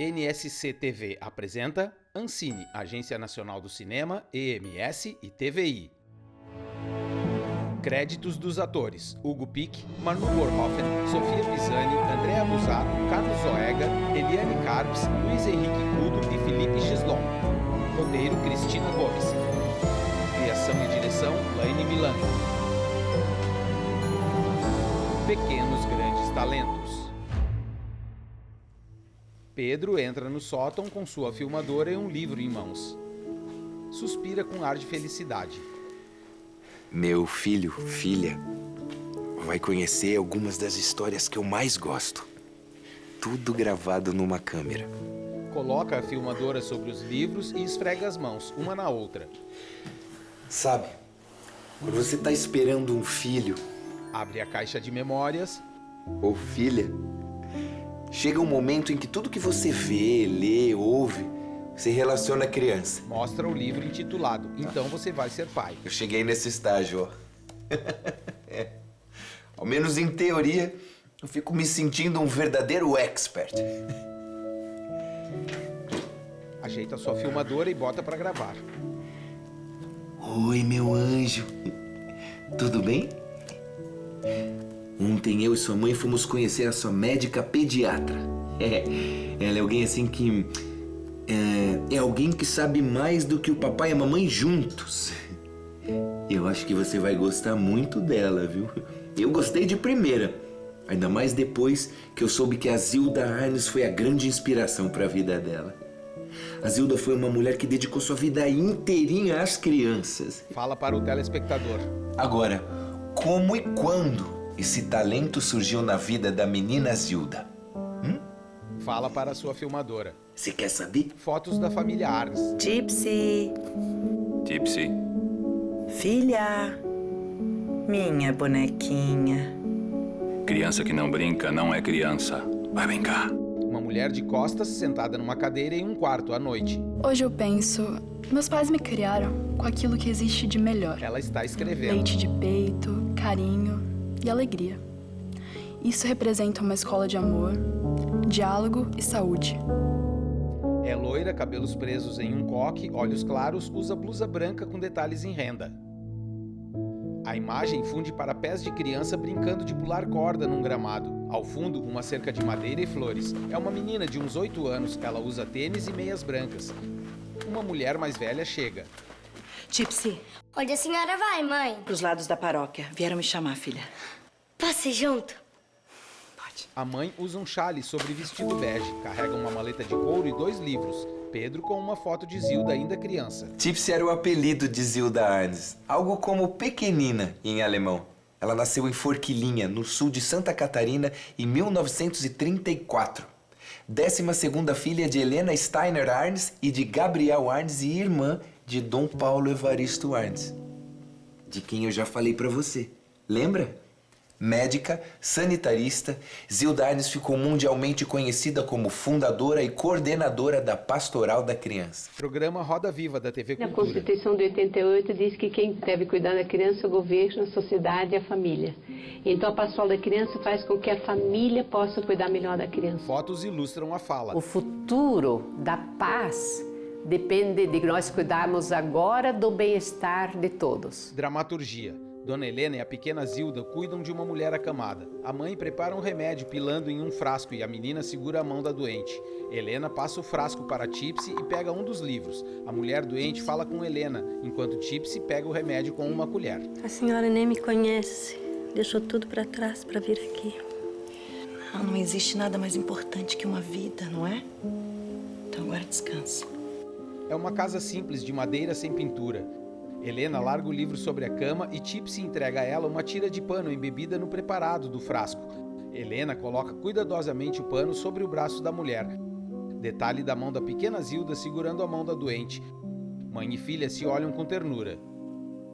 NSC-TV apresenta Ancine, Agência Nacional do Cinema, EMS e TVI. Créditos dos atores: Hugo Pick, Manu Borhoffen, Sofia Pisani, Andrea Busato, Carlos Zoega, Eliane Carpes, Luiz Henrique Cudo e Felipe Chislon. Roteiro: Cristina Gomes. Criação e direção: Laine Milan. Pequenos Grandes Talentos. Pedro entra no sótão com sua filmadora e um livro em mãos. Suspira com ar de felicidade. Meu filho, filha, vai conhecer algumas das histórias que eu mais gosto. Tudo gravado numa câmera. Coloca a filmadora sobre os livros e esfrega as mãos, uma na outra. Sabe, quando você tá esperando um filho... Abre a caixa de memórias. Ou filha... Chega um momento em que tudo que você vê, lê, ouve, se relaciona à criança. Mostra o livro intitulado Então Você Vai Ser Pai. Eu cheguei nesse estágio, ó. Ao menos em teoria, eu fico me sentindo um verdadeiro expert. Ajeita sua filmadora e bota pra gravar. Oi, meu anjo. Tudo bem? Ontem eu e sua mãe fomos conhecer a sua médica pediatra. Ela é alguém assim que... É alguém que sabe mais do que o papai e a mamãe juntos. Eu acho que você vai gostar muito dela, viu? Eu gostei de primeira. Ainda mais depois que eu soube que a Zilda Arnes foi a grande inspiração para a vida dela. A Zilda foi uma mulher que dedicou sua vida inteirinha às crianças. Fala para o telespectador. Agora, como e quando esse talento surgiu na vida da menina Zilda? Fala para a sua filmadora. Você quer saber? Fotos da família Arnes. Gypsy. Gypsy. Filha. Minha bonequinha. Criança que não brinca não é criança. Vai brincar. Uma mulher de costas sentada numa cadeira em um quarto à noite. Hoje eu penso, meus pais me criaram com aquilo que existe de melhor. Ela está escrevendo. Leite de peito, carinho e alegria. Isso representa uma escola de amor, diálogo e saúde. É loira, cabelos presos em um coque, olhos claros, usa blusa branca com detalhes em renda. A imagem funde para pés de criança brincando de pular corda num gramado. Ao fundo, uma cerca de madeira e flores. É uma menina de uns 8 anos. Ela usa tênis e meias brancas. Uma mulher mais velha chega. Gypsy. Onde a senhora vai, mãe? Pros lados da paróquia. Vieram me chamar, filha. Posso ir junto? Pode. A mãe usa um chale sobre vestido bege. Carrega uma maleta de couro e 2 livros. Pedro com uma foto de Zilda ainda criança. Gypsy era o apelido de Zilda Arnes. Algo como pequenina em alemão. Ela nasceu em Forquilinha, no sul de Santa Catarina, em 1934. 12ª filha de Helena Steiner Arnes e de Gabriel Arnes e irmã de Dom Paulo Evaristo Arnes. De quem eu já falei pra você. Lembra? Médica, sanitarista, Zilda Arnes ficou mundialmente conhecida como fundadora e coordenadora da Pastoral da Criança. Programa Roda Viva da TV A Cultura. Constituição de 88 diz que quem deve cuidar da criança é o governo, a sociedade e a família. Então a Pastoral da Criança faz com que a família possa cuidar melhor da criança. Fotos ilustram a fala. O futuro da paz depende de nós cuidarmos agora do bem-estar de todos. Dramaturgia. Dona Helena e a pequena Zilda cuidam de uma mulher acamada. A mãe prepara um remédio pilando em um frasco e a menina segura a mão da doente. Helena passa o frasco para Gypsy e pega um dos livros. A mulher doente fala com Helena, enquanto Gypsy pega o remédio com uma colher. A senhora nem me conhece. Deixou tudo pra trás pra vir aqui. Não existe nada mais importante que uma vida, não é? Então agora descansa. É uma casa simples de madeira sem pintura. Helena larga o livro sobre a cama e Gypsy entrega a ela uma tira de pano embebida no preparado do frasco. Helena coloca cuidadosamente o pano sobre o braço da mulher. Detalhe da mão da pequena Zilda segurando a mão da doente. Mãe e filha se olham com ternura.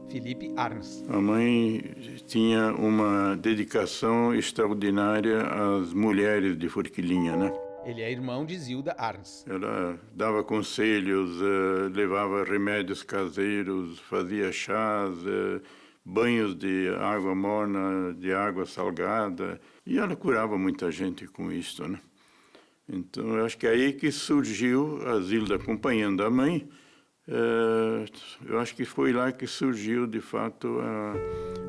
Felipe Arnes. A mãe tinha uma dedicação extraordinária às mulheres de Forquilinha, né? Ele é irmão de Zilda Arnes. Ela dava conselhos, levava remédios caseiros, fazia chás, banhos de água morna, de água salgada. E ela curava muita gente com isso, né? Então, eu acho que é aí que surgiu a Zilda acompanhando a mãe. Eu acho que foi lá que surgiu, de fato,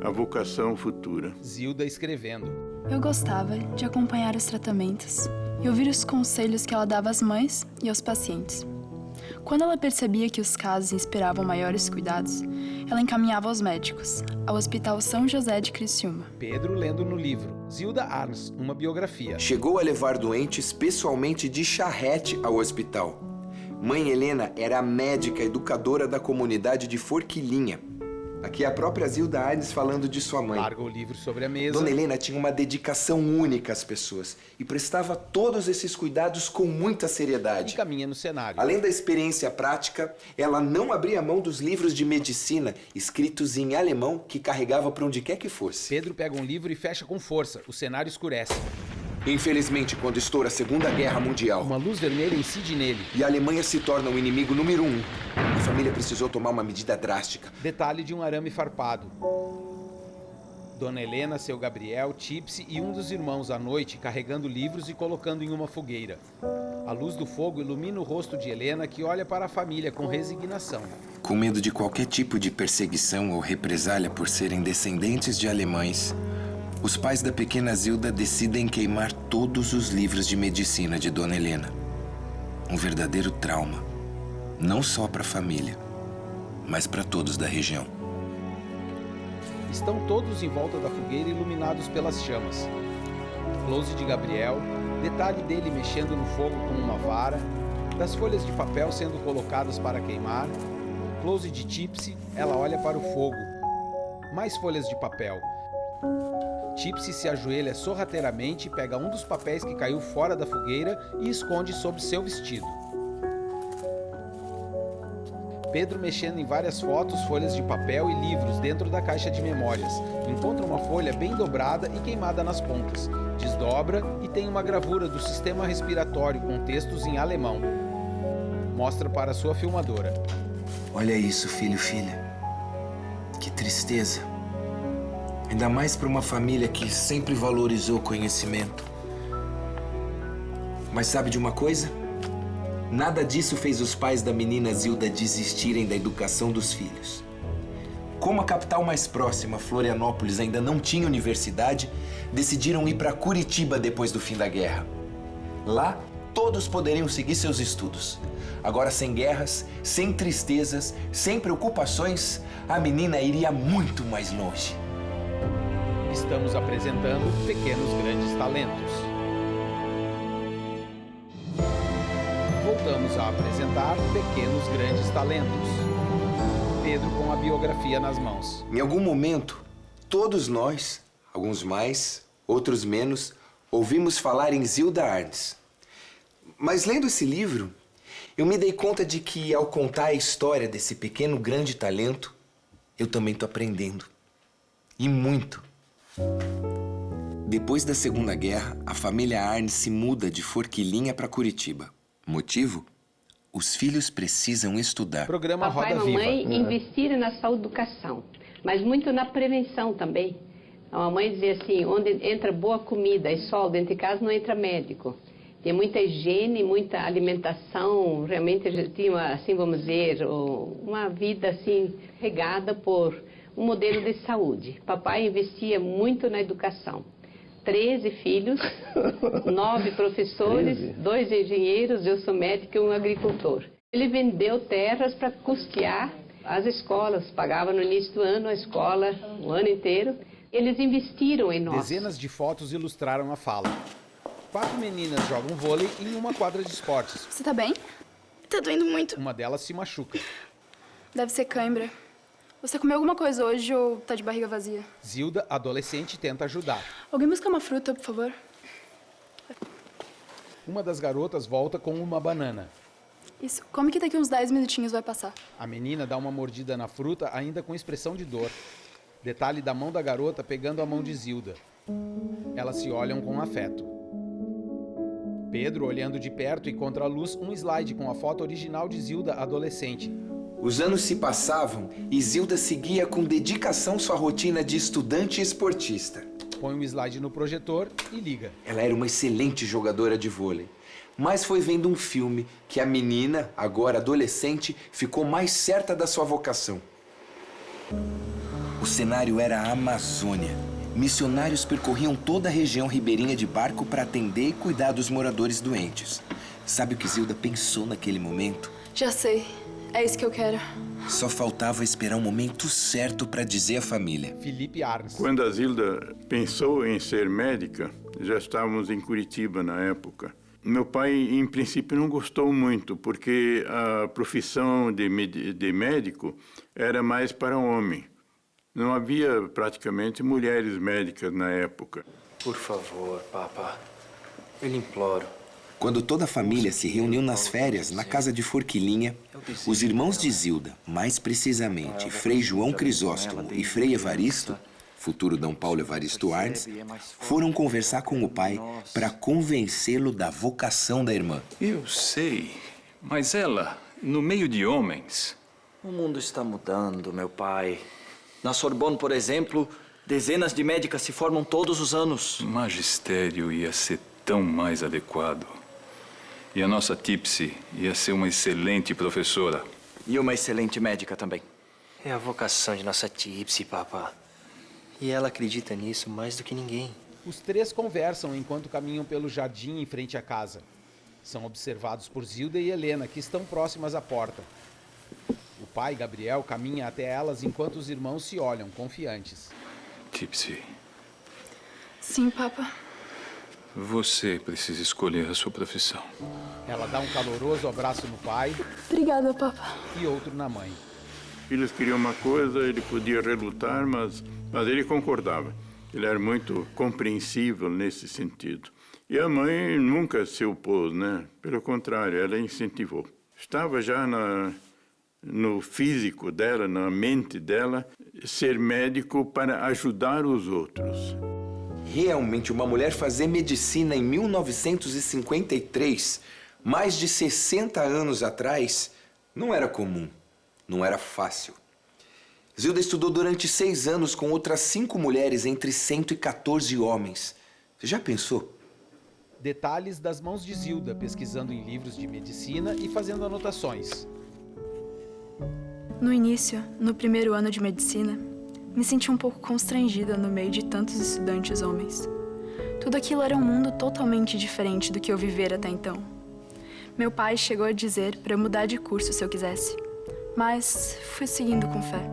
a vocação futura. Zilda escrevendo. Eu gostava de acompanhar os tratamentos e ouvir os conselhos que ela dava às mães e aos pacientes. Quando ela percebia que os casos inspiravam maiores cuidados, ela encaminhava aos médicos, ao Hospital São José de Criciúma. Pedro lendo no livro Zilda Arns, uma biografia. Chegou a levar doentes pessoalmente de charrete ao hospital. Mãe Helena era a médica educadora da comunidade de Forquilinha. Aqui é a própria Zilda Arns falando de sua mãe. Larga o livro sobre a mesa. Dona Helena tinha uma dedicação única às pessoas e prestava todos esses cuidados com muita seriedade. E caminha no cenário. Além da experiência prática, ela não abria mão dos livros de medicina escritos em alemão que carregava para onde quer que fosse. Pedro pega um livro e fecha com força. O cenário escurece. Infelizmente, quando estoura a Segunda Guerra Mundial, Uma luz vermelha incide nele. e a Alemanha se torna o inimigo número 1, a família precisou tomar uma medida drástica. Detalhe de um arame farpado. Dona Helena, seu Gabriel, Tipsy e um dos irmãos à noite carregando livros e colocando em uma fogueira. A luz do fogo ilumina o rosto de Helena, que olha para a família com resignação. Com medo de qualquer tipo de perseguição ou represália por serem descendentes de alemães, os pais da pequena Zilda decidem queimar todos os livros de medicina de Dona Helena. Um verdadeiro trauma, não só para a família, mas para todos da região. Estão todos em volta da fogueira iluminados pelas chamas. Close de Gabriel, detalhe dele mexendo no fogo com uma vara, das folhas de papel sendo colocadas para queimar. Close de Tipsy, ela olha para o fogo. Mais folhas de papel. Tipsy se ajoelha sorrateiramente, pega um dos papéis que caiu fora da fogueira e esconde sob seu vestido. Pedro mexendo em várias fotos, folhas de papel e livros dentro da caixa de memórias. Encontra uma folha bem dobrada e queimada nas pontas. Desdobra e tem uma gravura do sistema respiratório com textos em alemão. Mostra para sua filmadora. Olha isso, filho, filha. Que tristeza. Ainda mais para uma família que sempre valorizou o conhecimento. Mas sabe de uma coisa? Nada disso fez os pais da menina Zilda desistirem da educação dos filhos. Como a capital mais próxima, Florianópolis, ainda não tinha universidade, decidiram ir para Curitiba depois do fim da guerra. Lá, todos poderiam seguir seus estudos. Agora, sem guerras, sem tristezas, sem preocupações, a menina iria muito mais longe. Estamos apresentando Pequenos Grandes Talentos. Voltamos a apresentar Pequenos Grandes Talentos. Pedro com a biografia nas mãos. Em algum momento, todos nós, alguns mais, outros menos, ouvimos falar em Zilda Arns. Mas lendo esse livro, eu me dei conta de que, ao contar a história desse pequeno grande talento, eu também estou aprendendo. E muito. Depois da Segunda Guerra, a família Arns se muda de Forquilinha para Curitiba. Motivo? Os filhos precisam estudar. Programa Papai Roda e mamãe Viva. investiram na saúde e educação, mas muito na prevenção também. A mamãe dizia assim, onde entra boa comida e sol dentro de casa, não entra médico. Tinha muita higiene, muita alimentação, realmente a gente tinha, assim, vamos dizer, uma vida assim regada por um modelo de saúde. Papai investia muito na educação. 13 filhos, 9 professores, 2 engenheiros, eu sou médico e um agricultor. Ele vendeu terras para custear as escolas, pagava no início do ano a escola, o ano inteiro. Eles investiram em nós. Dezenas de fotos ilustraram a fala. 4 meninas jogam vôlei em uma quadra de esportes. Você tá bem? Tá doendo muito. Uma delas se machuca. Deve ser cãibra. Você comeu alguma coisa hoje ou tá de barriga vazia? Zilda, adolescente, tenta ajudar. Alguém busca uma fruta, por favor? Uma das garotas volta com uma banana. Isso, come que daqui uns 10 minutinhos vai passar. A menina dá uma mordida na fruta, ainda com expressão de dor. Detalhe da mão da garota pegando a mão de Zilda. Elas se olham com afeto. Pedro, olhando de perto e contra a luz, um slide com a foto original de Zilda, adolescente. Os anos se passavam e Zilda seguia com dedicação sua rotina de estudante e esportista. põe um slide no projetor e liga. Ela era uma excelente jogadora de vôlei. Mas foi vendo um filme que a menina, agora adolescente, ficou mais certa da sua vocação. O cenário era a Amazônia. Missionários percorriam toda a região ribeirinha de barco para atender e cuidar dos moradores doentes. Sabe o que Zilda pensou naquele momento? Já sei. É isso que eu quero. Só faltava esperar o momento certo para dizer à família. Felipe Arns. Quando a Zilda pensou em ser médica, já estávamos em Curitiba na época. Meu pai, em princípio, não gostou muito, porque a profissão de médico era mais para homem. Não havia praticamente mulheres médicas na época. Por favor, papá. Eu lhe imploro. Quando toda a família se reuniu nas férias na casa de Forquilinha, os irmãos de Zilda, mais precisamente Frei João Crisóstomo e Frei Evaristo, futuro D. Paulo Evaristo Arns, foram conversar com o pai para convencê-lo da vocação da irmã. Eu sei, mas ela, no meio de homens... O mundo está mudando, meu pai. Na Sorbonne, por exemplo, dezenas de médicas se formam todos os anos. Magistério ia ser tão mais adequado. E a nossa Tipsy ia ser uma excelente professora. E uma excelente médica também. É a vocação de nossa Tipsy, papá. E ela acredita nisso mais do que ninguém. Os três conversam enquanto caminham pelo jardim em frente à casa. São observados por Zilda e Helena, que estão próximas à porta. O pai, Gabriel, caminha até elas enquanto os irmãos se olham, confiantes. Tipsy, Sim, papa. você precisa escolher a sua profissão. Ela dá um caloroso abraço no pai. Obrigada, papa. E outro na mãe. Eles queriam uma coisa, ele podia relutar, mas ele concordava. Ele era muito compreensível nesse sentido. E a mãe nunca se opôs, né? Pelo contrário, ela incentivou. Estava já no físico dela, na mente dela, ser médico para ajudar os outros. Realmente, uma mulher fazer medicina em 1953, mais de 60 anos atrás, não era comum, não era fácil. Zilda estudou durante 6 anos com outras 5 mulheres entre 114 homens. Você já pensou? Detalhes das mãos de Zilda, pesquisando em livros de medicina e fazendo anotações. No início, no primeiro ano de medicina, me senti um pouco constrangida no meio de tantos estudantes homens. Tudo aquilo era um mundo totalmente diferente do que eu vivera até então. Meu pai chegou a dizer para eu mudar de curso se eu quisesse, mas fui seguindo com fé.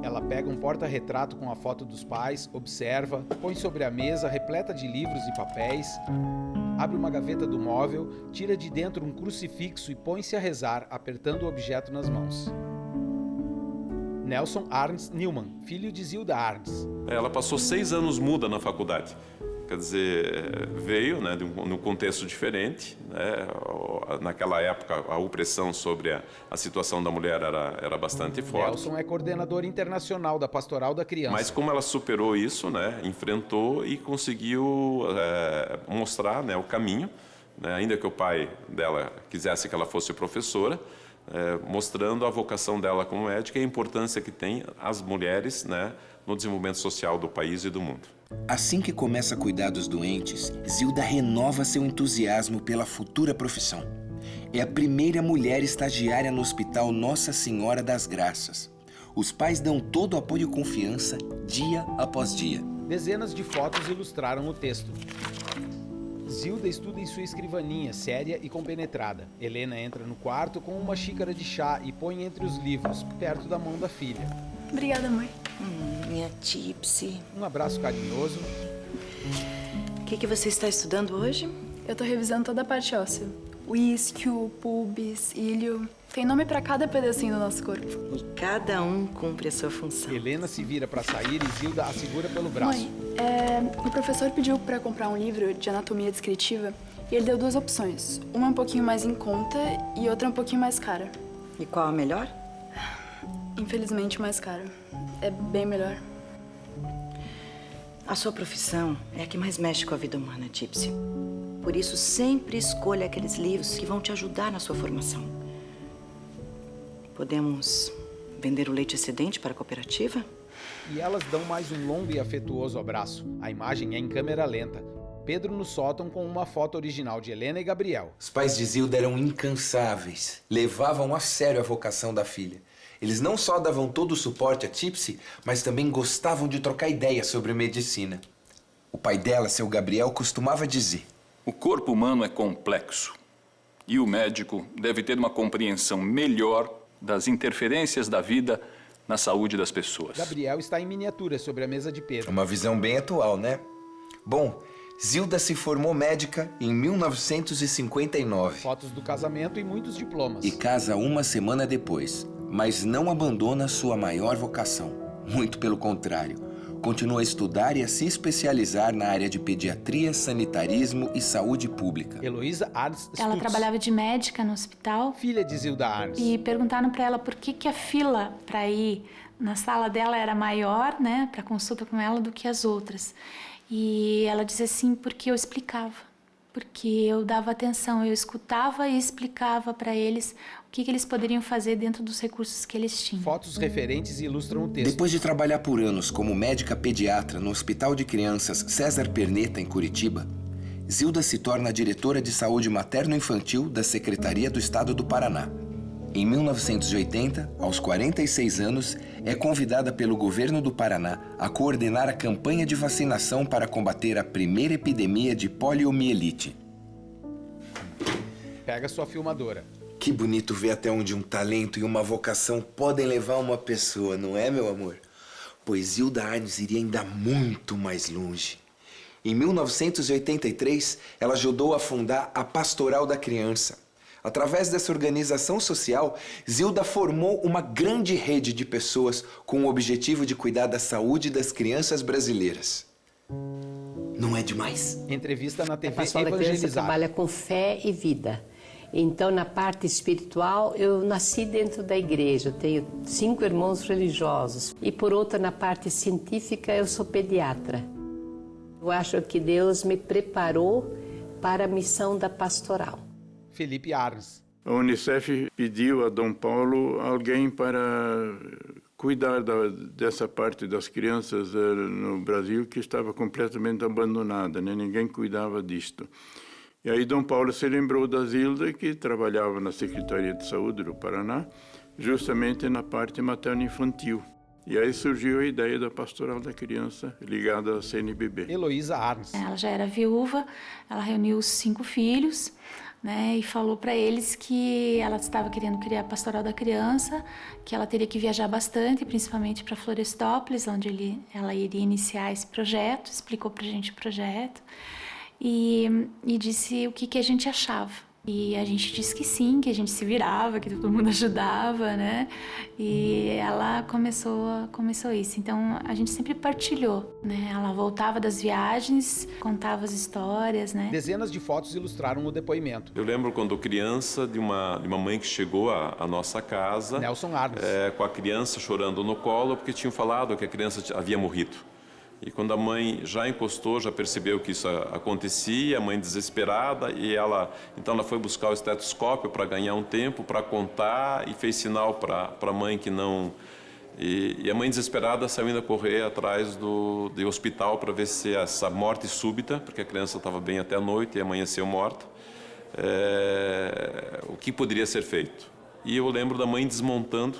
Ela pega um porta-retrato com a foto dos pais, observa, põe sobre a mesa repleta de livros e papéis, abre uma gaveta do móvel, tira de dentro um crucifixo e põe-se a rezar, apertando o objeto nas mãos. Nelson Arns Newman, filho de Zilda Arns. Ela passou 6 anos muda na faculdade. Quer dizer, veio, né, num contexto diferente, né? Naquela época, a opressão sobre a situação da mulher era bastante forte. Nelson é coordenador internacional da Pastoral da Criança. Mas como ela superou isso, né, enfrentou e conseguiu mostrar, né, o caminho, né, ainda que o pai dela quisesse que ela fosse professora, mostrando a vocação dela como médica e a importância que tem as mulheres, né, no desenvolvimento social do país e do mundo. Assim que começa a cuidar dos doentes, Zilda renova seu entusiasmo pela futura profissão. É a primeira mulher estagiária no Hospital Nossa Senhora das Graças. Os pais dão todo o apoio e confiança, dia após dia. Dezenas de fotos ilustraram o texto. Zilda estuda em sua escrivaninha, séria e compenetrada. Helena entra no quarto com uma xícara de chá e põe entre os livros, perto da mão da filha. Obrigada, mãe. Minha Tipsy. Um abraço carinhoso. O que você está estudando hoje? Eu tô revisando toda a parte óssea. O isquio, pubis, ilho. Tem nome pra cada pedacinho do nosso corpo. E cada um cumpre a sua função. Helena se vira pra sair e Zilda a segura pelo braço. Mãe, o professor pediu pra comprar um livro de anatomia descritiva e ele deu 2 opções. Uma um pouquinho mais em conta e outra um pouquinho mais cara. E qual a melhor? Infelizmente, mais cara. É bem melhor. A sua profissão é a que mais mexe com a vida humana, Tipsy. Por isso, sempre escolha aqueles livros que vão te ajudar na sua formação. Podemos vender o leite excedente para a cooperativa? E elas dão mais um longo e afetuoso abraço. A imagem é em câmera lenta. Pedro no sótão com uma foto original de Helena e Gabriel. Os pais de Zilda eram incansáveis, levavam a sério a vocação da filha. Eles não só davam todo o suporte a Tipsy, mas também gostavam de trocar ideias sobre medicina. O pai dela, seu Gabriel, costumava dizer: o corpo humano é complexo e o médico deve ter uma compreensão melhor das interferências da vida na saúde das pessoas. Gabriel está em miniatura sobre a mesa de Pedro. Uma visão bem atual, né? Bom, Zilda se formou médica em 1959. Fotos do casamento e muitos diplomas. E casa uma semana depois, mas não abandona sua maior vocação. Muito pelo contrário, continua a estudar e a se especializar na área de pediatria, sanitarismo e saúde pública. Heloísa Arns Stutz. Ela trabalhava de médica no hospital. Filha de Zilda Arns. E perguntaram para ela por que a fila para ir na sala dela era maior, né, para consulta com ela, do que as outras. E ela dizia assim: porque eu explicava, porque eu dava atenção, eu escutava e explicava para eles o que eles poderiam fazer dentro dos recursos que eles tinham. Fotos referentes ilustram o texto. Depois de trabalhar por anos como médica pediatra no Hospital de Crianças César Perneta, em Curitiba, Zilda se torna diretora de saúde materno-infantil da Secretaria do Estado do Paraná. Em 1980, aos 46 anos, é convidada pelo governo do Paraná a coordenar a campanha de vacinação para combater a primeira epidemia de poliomielite. Pega sua filmadora. Que bonito ver até onde um talento e uma vocação podem levar uma pessoa, não é, meu amor? Pois Zilda Arns iria ainda muito mais longe. Em 1983, ela ajudou a fundar a Pastoral da Criança. Através dessa organização social, Zilda formou uma grande rede de pessoas com o objetivo de cuidar da saúde das crianças brasileiras. Não é demais? Entrevista na TV A Pastoral da Criança trabalha com fé e vida. Então, na parte espiritual, eu nasci dentro da igreja, eu tenho 5 irmãos religiosos. E por outra, na parte científica, eu sou pediatra. Eu acho que Deus me preparou para a missão da pastoral. Felipe Arns. A Unicef pediu a Dom Paulo alguém para cuidar dessa parte das crianças no Brasil que estava completamente abandonada, né? Ninguém cuidava disto. E aí Dom Paulo se lembrou da Zilda, que trabalhava na Secretaria de Saúde do Paraná, justamente na parte materno-infantil. E aí surgiu a ideia da Pastoral da Criança ligada à CNBB. Heloísa Arns. Ela já era viúva, ela reuniu os 5 filhos, né, e falou para eles que ela estava querendo criar a Pastoral da Criança, que ela teria que viajar bastante, principalmente para Florestópolis, onde ela iria iniciar esse projeto, explicou para a gente o projeto e disse o que a gente achava. E a gente disse que sim, que a gente se virava, que todo mundo ajudava, né? E ela começou isso. Então, a gente sempre partilhou, né? Ela voltava das viagens, contava as histórias, né? Dezenas de fotos ilustraram o depoimento. Eu lembro quando criança de uma mãe que chegou à nossa casa. Nelson Arns. Com a criança chorando no colo porque tinham falado que a criança havia morrido. E quando a mãe já encostou, já percebeu que isso acontecia, a mãe desesperada, e então ela foi buscar o estetoscópio para ganhar um tempo, para contar, e fez sinal para a mãe que não... E a mãe desesperada saiu indo correr atrás do hospital para ver se essa morte súbita, porque a criança estava bem até a noite e amanheceu morta, o que poderia ser feito. E eu lembro da mãe desmontando,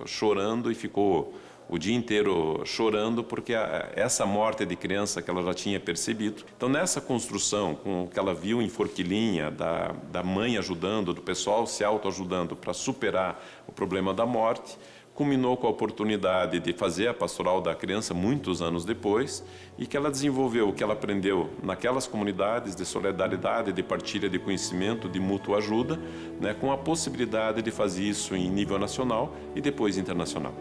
chorando, e ficou o dia inteiro chorando porque essa morte de criança que ela já tinha percebido. Então, nessa construção, com o que ela viu em Forquilinha, da mãe ajudando, do pessoal se autoajudando para superar o problema da morte, culminou com a oportunidade de fazer a Pastoral da Criança muitos anos depois, e que ela desenvolveu o que ela aprendeu naquelas comunidades de solidariedade, de partilha de conhecimento, de mútua ajuda, né, com a possibilidade de fazer isso em nível nacional e depois internacional.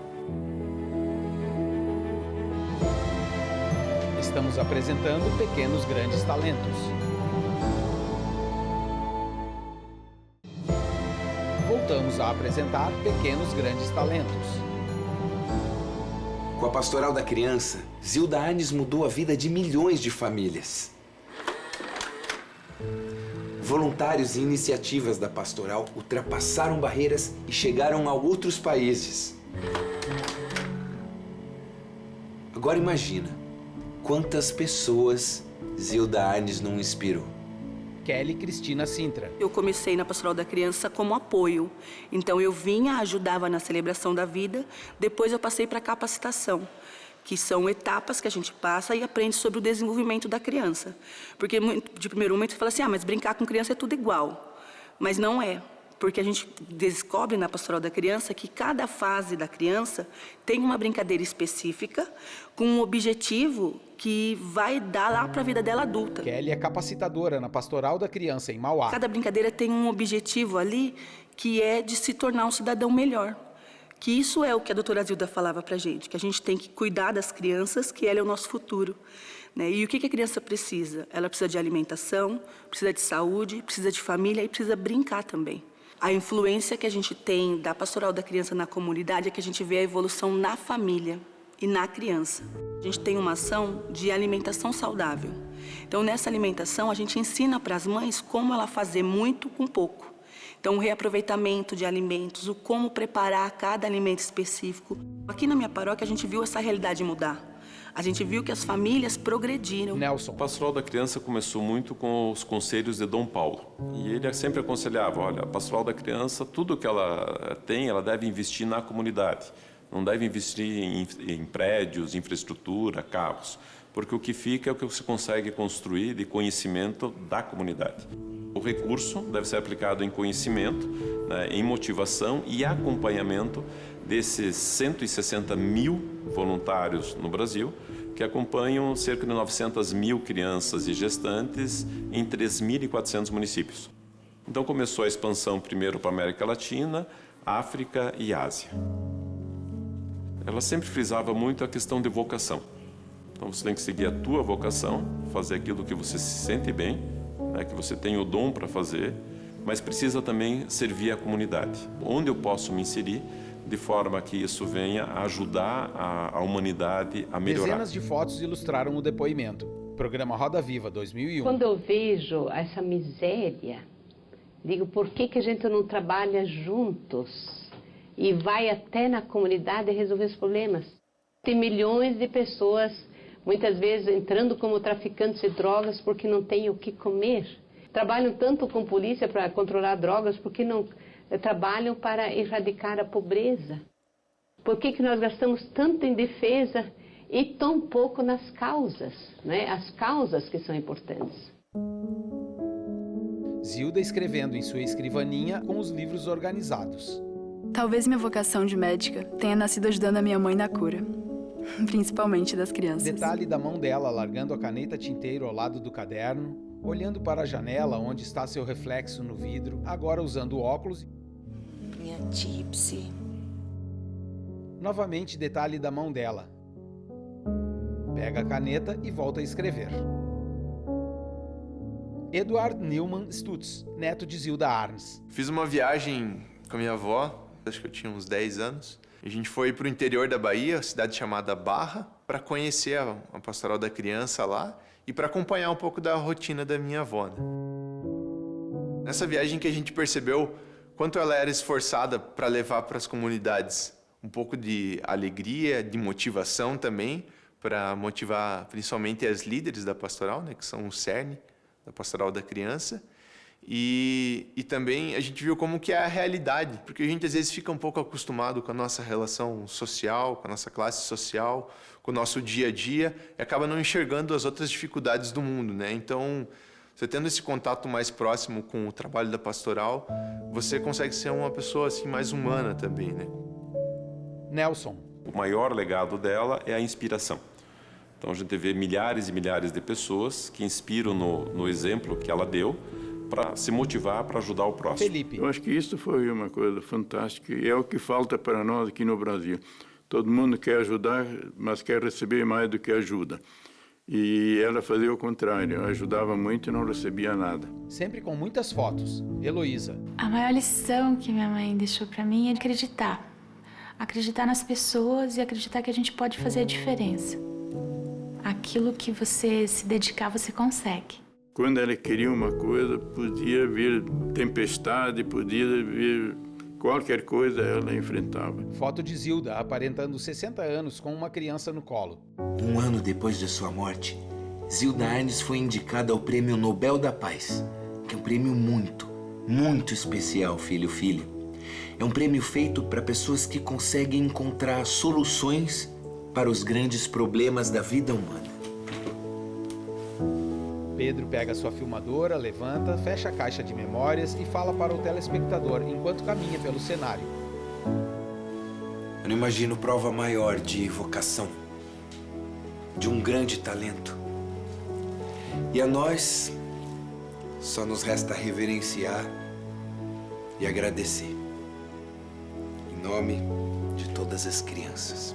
Estamos apresentando Pequenos Grandes Talentos. Voltamos a apresentar Pequenos Grandes Talentos. Com a Pastoral da Criança, Zilda Arns mudou a vida de milhões de famílias. Voluntários e iniciativas da Pastoral ultrapassaram barreiras e chegaram a outros países. Agora imagina, quantas pessoas Zilda Arnes não inspirou. Kelly Cristina Sintra. Eu comecei na Pastoral da Criança como apoio. Então eu vinha, ajudava na celebração da vida, depois eu passei para capacitação, que são etapas que a gente passa e aprende sobre o desenvolvimento da criança. Porque de primeiro momento você fala assim, mas brincar com criança é tudo igual. Mas não é. Porque a gente descobre na Pastoral da Criança que cada fase da criança tem uma brincadeira específica com um objetivo que vai dar lá para a vida dela adulta. Kelly é capacitadora na Pastoral da Criança em Mauá. Cada brincadeira tem um objetivo ali que é de se tornar um cidadão melhor. Que isso é o que a doutora Zilda falava pra gente, que a gente tem que cuidar das crianças, que ela é o nosso futuro. Né? E o que a criança precisa? Ela precisa de alimentação, precisa de saúde, precisa de família e precisa brincar também. A influência que a gente tem da Pastoral da Criança na comunidade é que a gente vê a evolução na família e na criança. A gente tem uma ação de alimentação saudável. Então, nessa alimentação, a gente ensina para as mães como ela fazer muito com pouco. Então, o reaproveitamento de alimentos, o como preparar cada alimento específico. Aqui na minha paróquia, a gente viu essa realidade mudar. A gente viu que as famílias progrediram. Nelson. A Pastoral da Criança começou muito com os conselhos de Dom Paulo. E ele sempre aconselhava, olha, a Pastoral da Criança, tudo que ela tem, ela deve investir na comunidade. Não deve investir em prédios, infraestrutura, carros. Porque o que fica é o que você consegue construir de conhecimento da comunidade. O recurso deve ser aplicado em conhecimento, né, em motivação e acompanhamento desses 160 mil voluntários no Brasil, que acompanham cerca de 900 mil crianças e gestantes em 3.400 municípios. Então começou a expansão primeiro para a América Latina, África e Ásia. Ela sempre frisava muito a questão de vocação. Então você tem que seguir a tua vocação, fazer aquilo que você se sente bem, né, que você tem o dom para fazer, mas precisa também servir a comunidade. Onde eu posso me inserir de forma que isso venha a ajudar a humanidade a melhorar. Dezenas de fotos ilustraram o depoimento. Programa Roda Viva 2001. Quando eu vejo essa miséria, digo, por que a gente não trabalha juntos e vai até na comunidade resolver os problemas? Tem milhões de pessoas, muitas vezes, entrando como traficantes de drogas porque não têm o que comer. Trabalham tanto com polícia para controlar drogas porque não trabalham para erradicar a pobreza. Por que nós gastamos tanto em defesa e tão pouco nas causas, né? As causas que são importantes. Zilda escrevendo em sua escrivaninha com os livros organizados. Talvez minha vocação de médica tenha nascido ajudando a minha mãe na cura, principalmente das crianças. Detalhe da mão dela largando a caneta tinteiro ao lado do caderno, olhando para a janela onde está seu reflexo no vidro, agora usando óculos. Minha Gypsy. Novamente detalhe da mão dela. Pega a caneta e volta a escrever. Eduard Neumann Stutz, neto de Zilda Arnes. Fiz uma viagem com a minha avó, acho que eu tinha uns 10 anos. A gente foi para o interior da Bahia, cidade chamada Barra, para conhecer a Pastoral da Criança lá e para acompanhar um pouco da rotina da minha avó. Né? Nessa viagem que a gente percebeu quanto ela era esforçada para levar para as comunidades um pouco de alegria, de motivação também, para motivar principalmente as líderes da pastoral, né, que são o cerne da Pastoral da Criança. E também a gente viu como que é a realidade, porque a gente às vezes fica um pouco acostumado com a nossa relação social, com a nossa classe social, com o nosso dia a dia, e acaba não enxergando as outras dificuldades do mundo, né? Então, você tendo esse contato mais próximo com o trabalho da pastoral, você consegue ser uma pessoa assim mais humana também, né? Nelson. O maior legado dela é a inspiração. Então a gente vê milhares e milhares de pessoas que inspiram no exemplo que ela deu para se motivar, para ajudar o próximo. Felipe. Eu acho que isso foi uma coisa fantástica e é o que falta para nós aqui no Brasil. Todo mundo quer ajudar, mas quer receber mais do que ajuda. E ela fazia o contrário, ajudava muito e não recebia nada. Sempre com muitas fotos. Heloísa. A maior lição que minha mãe deixou para mim é acreditar. Acreditar nas pessoas e acreditar que a gente pode fazer a diferença. Aquilo que você se dedicar, você consegue. Quando ela queria uma coisa, podia vir tempestade, podia vir qualquer coisa ela enfrentava. Foto de Zilda, aparentando 60 anos com uma criança no colo. Um ano depois de sua morte, Zilda Arnes foi indicada ao Prêmio Nobel da Paz, que é um prêmio muito, muito especial, filho-filha. É um prêmio feito para pessoas que conseguem encontrar soluções para os grandes problemas da vida humana. Pedro pega sua filmadora, levanta, fecha a caixa de memórias e fala para o telespectador enquanto caminha pelo cenário. Eu não imagino prova maior de vocação, de um grande talento. E a nós, só nos resta reverenciar e agradecer. Em nome de todas as crianças.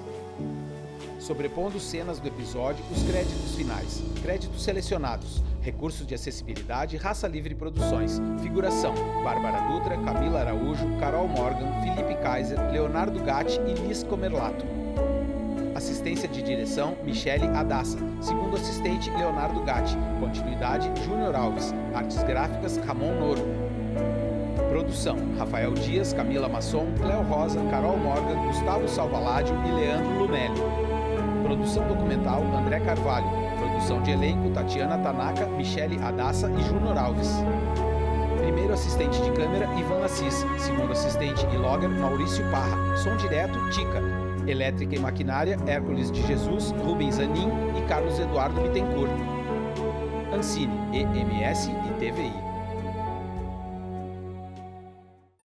Sobrepondo cenas do episódio, os créditos finais. Créditos selecionados. Recursos de acessibilidade, Raça Livre Produções. Figuração: Bárbara Dutra, Camila Araújo, Carol Morgan, Felipe Kaiser, Leonardo Gatti e Liz Comerlato. Assistência de direção, Michele Adassa. Segundo assistente, Leonardo Gatti. Continuidade, Júnior Alves. Artes gráficas, Ramon Noro. Produção: Rafael Dias, Camila Masson, Cléo Rosa, Carol Morgan, Gustavo Salvaládio e Leandro Lunelli. Produção documental, André Carvalho. Produção de elenco, Tatiana Tanaka, Michele Adassa e Júnior Alves. Primeiro assistente de câmera, Ivan Assis. Segundo assistente e logger, Maurício Parra. Som direto, Tica. Elétrica e maquinária, Hércules de Jesus, Rubens Anin e Carlos Eduardo Bittencourt. Ancine, EMS e TVI.